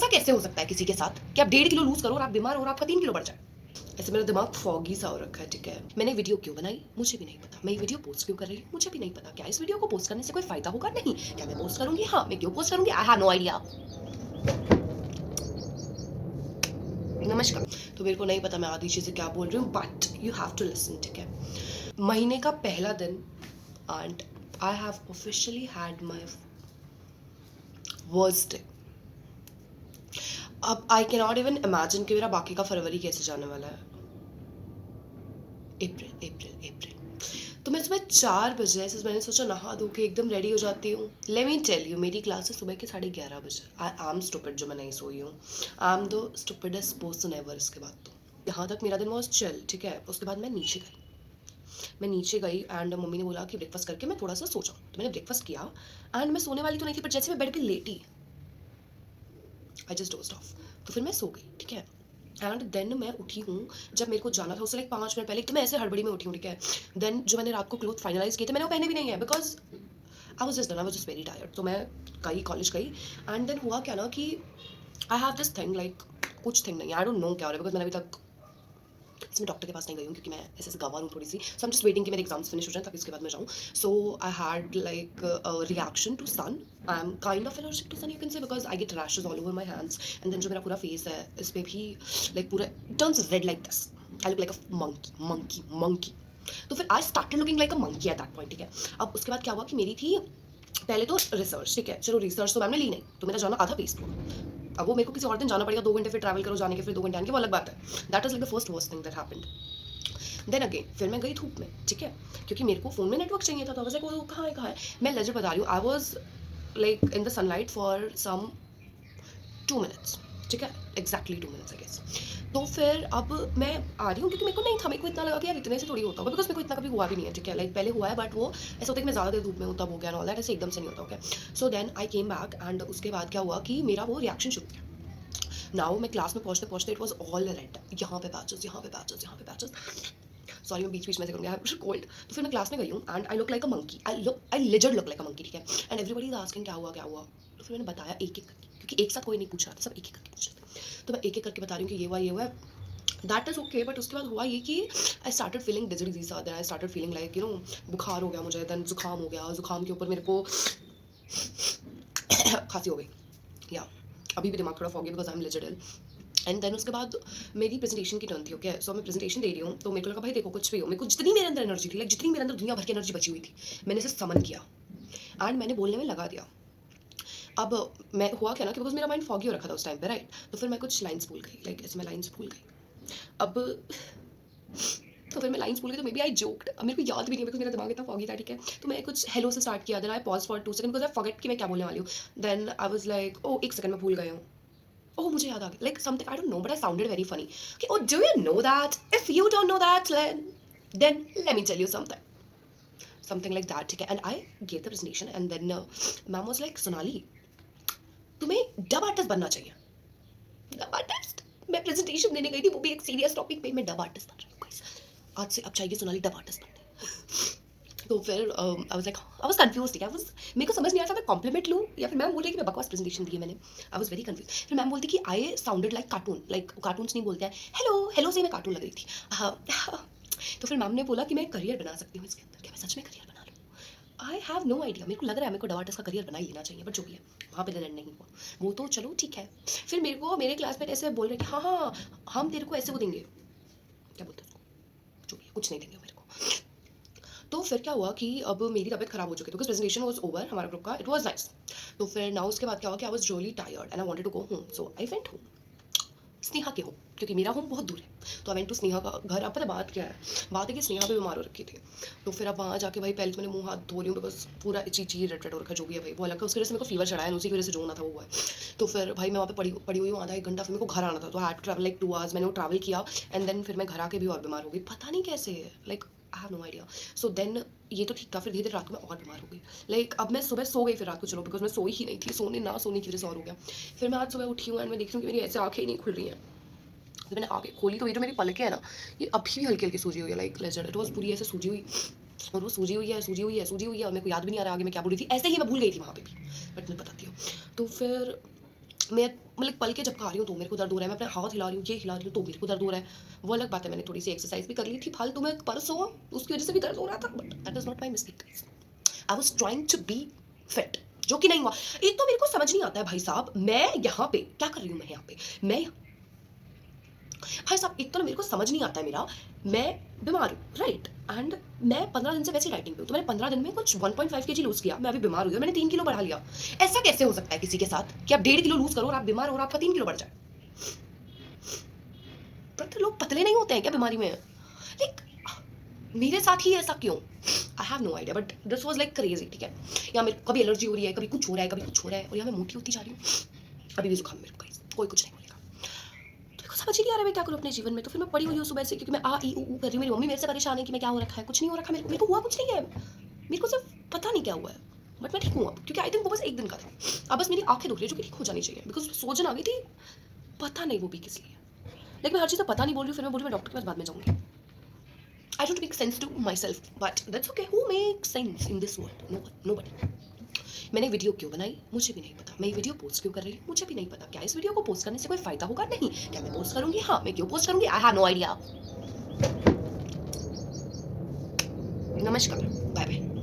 ऐसा कैसे हो सकता है किसी के साथ कि आप 1.5 किलो लूज करो और आप बीमार हो और आपका 3 किलो बढ़ जाए? ऐसे मेरा दिमाग फॉगी सा हो रखा है, ठीक है। मैंने वीडियो क्यों बनाई मुझे भी नहीं पता, मैं ये वीडियो पोस्ट क्यों कर रही हूँ मुझे भी नहीं पता। क्या इस वीडियो को पोस्ट करने से कोई फायदा होगा? नहीं। क्या मैं पोस्ट करूंगी? हाँ। मैं क्यों पोस्ट करूंगी? I have no idea. नमस्कार। तो मेरे को नहीं पता मैं आधी चीजें क्या बोल रही हूँ, but you have to listen, ठीक है। महीने का पहला दिन and I have officially had my worst day. अब I can not even imagine कि मेरा बाकी का फरवरी कैसे जाने वाला है। अप्रैल अप्रैल अप्रैल। तो मैं सुबह 4 बजे ऐसे मैंने सोचा नहा धो के एकदम रेडी हो जाती हूँ। लेट मी टेल यू, मेरी क्लास है सुबह के 11:30 बजे। आई एम स्टूपिड जो मैं नहीं सोई हूँ। I am the stupidest person ever. इसके बाद तो यहाँ तक मेरा दिन वॉज चिल, ठीक है। उसके बाद मैं नीचे गई एंड मम्मी ने बोला कि ब्रेकफास्ट करके मैं थोड़ा सा सो जाऊँ। तो मैंने ब्रेकफास्ट किया एंड मैं सोने वाली तो नहीं थी, बट जैसे मैं बेड पे लेटी आई जस्ट डोज्ड ऑफ। तो फिर मैं सो गई, ठीक है। एंड देन मैं उठी हूँ जब मेरे को जाना था उससे लाइक 5 मिनट पहले। तो मैं ऐसे हड़बड़ी में उठी हूँ, ठीक है। देन जो मैंने रात को क्लोथ फाइनलाइज किए थे मैंने वो पहने भी नहीं है, because I was just done, I was just very tired. तो मैं गई कॉलेज गई एंड देन हुआ क्या ना कि I have this thing like कुछ थिंग नहीं, आई डोंट नो क्या हो रहा है, बिकॉज मैंने अभी तक इसमें डॉक्टर के पास नहीं गई हूँ क्योंकि मैं ऐसे गंवार हूँ थोड़ी सी। सो एम जस्ट वेटिंग कि मेरे एग्जाम्स फिनिश हो जाए ताकि उसके बाद मैं जाऊँ। So I had like reaction to sun. I am kind of allergic to sun, you can say, because I get rashes all over my hands and then जो मेरा पूरा फेस है इस पर भी लाइक पूरा turns red like this. I look like a monkey. तो फिर I started looking like a monkey at that point, ठीक है। अब उसके बाद क्या हुआ कि मेरी थी पहले तो रिसर्च, ठीक है। चलो रिसर्च तो मैंने ली नहीं, तो मेरा जाना आधा वेस्ट हुआ। अब वो मेरे को किसी और दिन जाना पड़ेगा, 2 घंटे फिर ट्रैवल करो जाने के, फिर 2 घंटे आने के, वो अलग बात है। That is like the first worst thing that happened. Then again फिर मैं गई धूप में, ठीक है, क्योंकि मेरे को फोन में नेटवर्क चाहिए था। तो वैसे वो कहाँ है। मैं लेजर बता रही हूँ, I was like in the sunlight for some 2 minutes, ठीक है, एग्जैक्टली 2 मिनट्स आई गेस। तो फिर अब मैं आ रही हूँ क्योंकि मेरे को नहीं था, मेरे को इतना लगा कि यार इतने से थोड़ी होता होगा, बिकॉज मेरे को इतना कभी हुआ भी नहीं है, ठीक है। लाइक पहले हुआ है बट वो ऐसा होता है कि मैं ज़्यादा देर धूप में हूँ तब हो गया, ऑल दैट ऐसे एकदम से नहीं होता, okay. So then I came back and उसके बाद क्या हुआ कि मेरा वो रिएक्शन शुरू किया। नाउ मैं क्लास में पहुँचते पहुँचते इट वॉज ऑल रेड, यहाँ पे पैचेस, यहाँ पे पैचेस, यहाँ पे पैचेस। सॉरी मैं बीच बीच में से करूँगी, आई हैव कोल्ड। तो फिर मैं क्लास में गई हूँ and I look like a monkey, I lizard look like a monkey, ठीक है। एंड एवरीबडी इज आस्किंग क्या हुआ क्या हुआ। तो फिर मैंने बताया एक एक करके, क्योंकि एक साथ कोई नहीं पूछ रहा था, सब एक एक करके पूछ रहे थे। तो मैं एक एक करके बता रही हूँ कि ये हुआ है। दैट इज़ ओके, बट उसके बाद हुआ ये कि I started feeling disease, then I started feeling like you know बुखार हो गया मुझे, देन जुकाम हो गया, जुकाम के ऊपर मेरे को खांसी हो गई, या अभी भी दिमाग थोड़ा foggy because I am lizard. And then उसके बाद मेरी प्रेजेंटेशन की टर्न थी, ओके। सो मैं प्रेजेंटेशन दे रही हूँ तो मेरे को लगा भाई देखो कुछ भी हो, मेरे को जितनी मेरे अंदर एनर्जी थी, लाइक जितनी मेरे अंदर दुनिया भर की एनर्जी बची हुई थी, मैंने इसे समन किया एंड मैंने बोलने में लगा दिया। अब मैं हुआ क्या ना कि बिकॉज मेरा माइंड फॉगी हो रखा था उस टाइम पे, राइट। तो फिर मैं कुछ लाइन्स भूल गई, लाइक ऐसे मैं लाइन्स भूल गई। अब तो फिर मैं लाइन्स भूल गई, तो मे बी आई जोक्ड, अब मेरे को याद भी नहीं है बिकॉज मेरा दिमाग इतना फॉगी था, ठीक है। तो मैं कुछ हेलो से स्टार्ट किया, then I pause for 2 second because I forget कि मैं क्या बोलने वाली हूँ। Then I was like oh 1 second में भूल गई हूँ। ओह मुझे याद आ गया, like something I don't know but I sounded very funny कि oh do you know that, if you don't know that then let me tell you something like that, ठीक है। And I gave the presentation and then ma'am was like Sonali तुम्हें dub artist बनना चाहिए। Dub artist, मैं presentation देने गई थी वो भी एक सीरियस टॉपिक पे, मैं डब आर्टिस्ट बन रही हूँ गाइस। आज से अब चाहिए सोनाली डब आर्टिस्ट बनने। तो फिर आई was like I was confused, ठीक है। मेरे को समझ नहीं आ रहा था मैं कॉम्प्लीमेंट लूँ या फिर मैम बोल रही कि मैं बकवास प्रेजेंटेशन दी है मैंने। I was very confuse. फिर मैम बोलती कि I sounded like cartoon, like cartoons नहीं बोलते हैं हेलो हेलो से मैं कार्टून लग रही थी। तो फिर मैम ने बोला कि मैं करियर बना सकती हूँ इसके अंदर, क्या मैं सच में करियर बना लूँ। आई हैव नो आइडिया, मेरे को लग रहा है मेरे को डब आर्टिस्ट का करियर बना ही लेना चाहिए, बट जो भी है वहाँ पे लैंड नहीं हुआ वो तो चलो ठीक है। फिर मेरे को मेरे क्लासमेट ऐसे बोल रहे कि हाँ हाँ हम तेरे को ऐसे वो देंगे, क्या बोलते हैं उसको, जो भी है कुछ नहीं देंगे मेरे को। तो फिर क्या हुआ कि अब मेरी तबीयत खराब हो चुकी थी बिकॉज प्रेजेंटेशन वाज ओवर हमारा ग्रुप का, इट वाज नाइस। तो फिर नाउ उसके बाद क्या हुआ कि I was really tired and I wanted to go home, so I went home, Sneha के होम, क्योंकि मेरा होम बहुत दूर है। तो आई वेंट टू स्नेहा का घर। अब पता बात क्या है, बात है कि स्नेहा भी बीमार हो रखी थी। तो फिर अब वहाँ जाके भाई पहले तो मैंने मुंह हाथ धो रही हूँ बिकॉज पूरा इची रेड रेड हो रखा जो भी है भाई वो अलग है, उसकी वजह से मेरे को फीवर चढ़ा है, उसी की वजह से जो होना था वो है। तो फिर भाई मैं वहाँ पे पड़ी हुई हूँ आधा 1 घंटा, फिर मेरे को घर आना था, तो I had to travel like 2 hours. मैंने वो ट्रैवल किया एंड देन फिर मैं घर आके भी और बीमार हो गई, पता नहीं कैसे, like I have no idea. So then ये तो ठीक था, फिर धीरे धीरे रात को मैं और बीमार हो गई। लाइक अब मैं सुबह सो गई फिर रात को, चलो बिकॉज मैं सोई ही नहीं थी, सोने ना सोने की वजह से और हो गया। फिर मैं आज सुबह उठी हूँ एंड मैं देख रही हूँ कि मेरी ऐसे आँखें ही नहीं खुल रही हैं। जब मैंने आगे खोली तो ये जो मेरी पलकें है ना, ये अभी भी हल्की हल्की सूजी हुई है, लाइक लेजर इट वॉज पूरी ऐसे सूजी हुई, और वो सूजी हुई है सूजी हुई है सूजी हुई है, और मेरे को याद भी नहीं आ रहा आगे मैं क्या बोल रही थी, ऐसे ही मैं भूल गई थी वहाँ पे भी, बट मैं बताती हूँ। तो फिर मैं मतलब पल के झपका रही हूँ तो मेरे को दर्द हो रहा है, मैं अपना हाथ हिला रही हूँ, ये हिला रही हूँ तो मेरे को दर्द हो रहा है। वो अलग बात है, मैंने थोड़ी सी एक्सरसाइज भी कर ली थी फालतू में परसों, उसकी वजह से भी दर्द हो रहा था, but that is not my mistake. I was trying to be fit, जो कि नहीं हुआ। एक तो मेरे को समझ नहीं आता है भाई साहब, मैं यहाँ पे क्या कर रही हूँ, मैं यहाँ पे मैं भाई साहब एक तो ना मेरे को समझ नहीं आता है मेरा, मैं बीमार हूँ राइट, एंड मैं 15 दिन से वैसे डाइटिंग पे हूँ, तो मैंने 15 दिन में कुछ 1.5 kg लूज किया, मैं अभी बीमार हुई और मैंने 3 किलो बढ़ा लिया। ऐसा कैसे हो सकता है किसी के साथ कि आप 1.5 किलो लूज करो और आप बीमार हो और आपका 3 किलो बढ़ जाए? पर लोग पतले नहीं होते हैं क्या बीमारी में? लाइक मेरे साथ ही ऐसा क्यों? I have no idea, but this was like crazy, ठीक है। या मेरे कभी एलर्जी हो रही है, कभी कुछ हो रहा है, कभी कुछ हो रहा है, और यहाँ मैं मोटी होती जा रही हूँ। अभी भी जुकाम मेरे को, कोई कुछ नहीं बोलेगा। तो मेरे को समझ ही नहीं आ रहा मैं क्या करूँ अपने जीवन में। तो फिर मैं पड़ी हुई हूँ सुबह से, क्योंकि मैं आ ई ऊ कर रही हूँ। मेरी मम्मी मेरे से परेशान है कि मैं क्या हो रखा है, कुछ नहीं हो रखा मेरे को हुआ कुछ नहीं है, मेरे को सिर्फ पता नहीं क्या हुआ है, बट मैं ठीक हूँ अब, क्योंकि आई थिंक वो बस एक दिन का था। अब बस मेरी आंखें दुख रही है, जो कि ठीक हो जानी चाहिए, बिकॉज सोजन आ गई थी, पता नहीं वो भी किस लिए। लेकिन मैं हर चीज़ पता नहीं बोल रही हूँ, फिर मैं बोल रही हूँ मैं डॉक्टर के पास बाद में जाऊँगी। I don't make sense to myself, but that's okay. Who makes sense in this world? No one, nobody. मैंने वीडियो क्यों बनाई मुझे भी नहीं पता, मैं ये वीडियो पोस्ट क्यों कर रही हूँ मुझे भी नहीं पता। क्या इस वीडियो को पोस्ट करने से कोई फायदा होगा? नहीं। क्या मैं पोस्ट करूंगी? हाँ। मैं क्यों पोस्ट करूंगी? I have no idea. नमस्कार, बाय बाय।